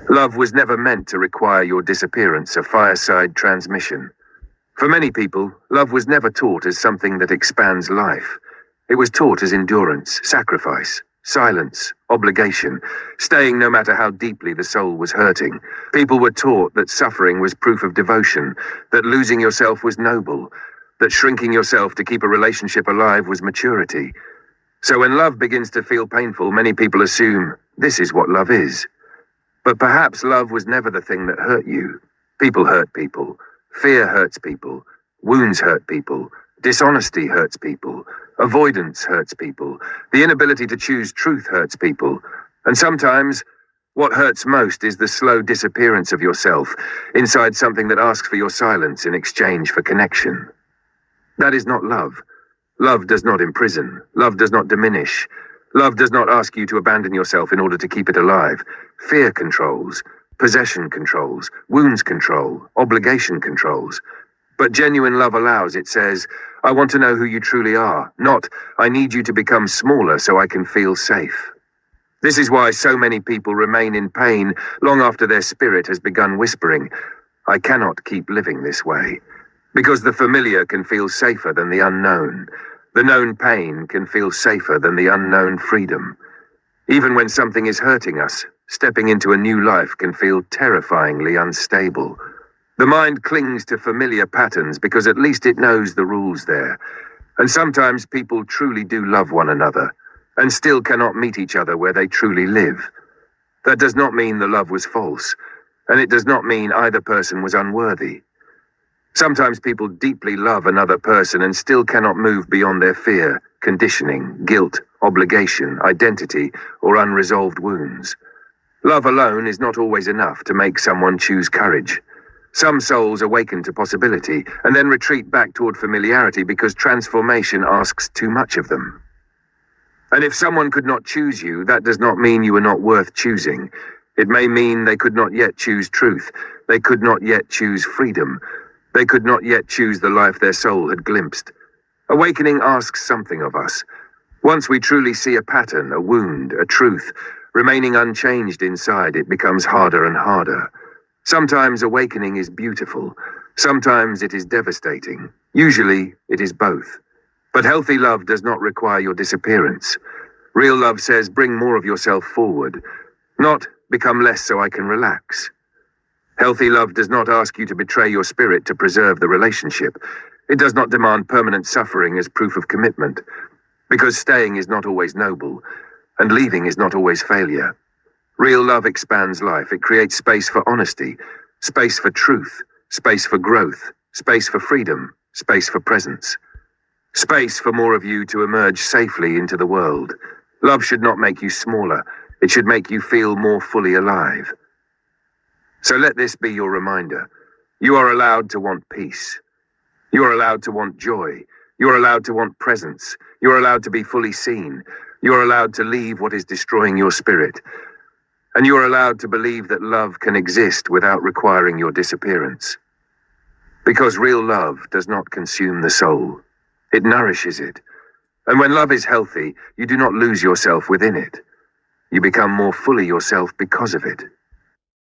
Love was never meant to require your disappearance, a fireside transmission. For many people, love was never taught as something that expands life. It was taught as endurance, sacrifice, silence, obligation, staying no matter how deeply the soul was hurting. People were taught that suffering was proof of devotion, that losing yourself was noble, that shrinking yourself to keep a relationship alive was maturity. So when love begins to feel painful, many people assume this is what love is. But perhaps love was never the thing that hurt you. People hurt people. Fear hurts people. Wounds hurt people. Dishonesty hurts people. Avoidance hurts people. The inability to choose truth hurts people. And sometimes, what hurts most is the slow disappearance of yourself inside something that asks for your silence in exchange for connection. That is not love. Love does not imprison. Love does not diminish. Love does not ask you to abandon yourself in order to keep it alive. Fear controls. Possession controls. Wounds control. Obligation controls. But genuine love allows. It says, I want to know who you truly are, not, I need you to become smaller so I can feel safe. This is why so many people remain in pain long after their spirit has begun whispering, I cannot keep living this way. Because the familiar can feel safer than the unknown. The known pain can feel safer than the unknown freedom. Even when something is hurting us, stepping into a new life can feel terrifyingly unstable. The mind clings to familiar patterns because at least it knows the rules there. And sometimes people truly do love one another and still cannot meet each other where they truly live. That does not mean the love was false, and it does not mean either person was unworthy. Sometimes people deeply love another person and still cannot move beyond their fear, conditioning, guilt, obligation, identity, or unresolved wounds. Love alone is not always enough to make someone choose courage. Some souls awaken to possibility and then retreat back toward familiarity because transformation asks too much of them. And if someone could not choose you, that does not mean you are not worth choosing. It may mean they could not yet choose truth. They could not yet choose freedom. They could not yet choose the life their soul had glimpsed. Awakening asks something of us. Once we truly see a pattern, a wound, a truth, remaining unchanged inside, it becomes harder and harder. Sometimes awakening is beautiful. Sometimes it is devastating. Usually it is both. But healthy love does not require your disappearance. Real love says, bring more of yourself forward, not become less so I can relax. Healthy love does not ask you to betray your spirit to preserve the relationship. It does not demand permanent suffering as proof of commitment, because staying is not always noble, and leaving is not always failure. Real love expands life. It creates space for honesty, space for truth, space for growth, space for freedom, space for presence. Space for more of you to emerge safely into the world. Love should not make you smaller. It should make you feel more fully alive. So let this be your reminder. You are allowed to want peace. You are allowed to want joy. You are allowed to want presence. You are allowed to be fully seen. You are allowed to leave what is destroying your spirit. And you are allowed to believe that love can exist without requiring your disappearance. Because real love does not consume the soul. It nourishes it. And when love is healthy, you do not lose yourself within it. You become more fully yourself because of it.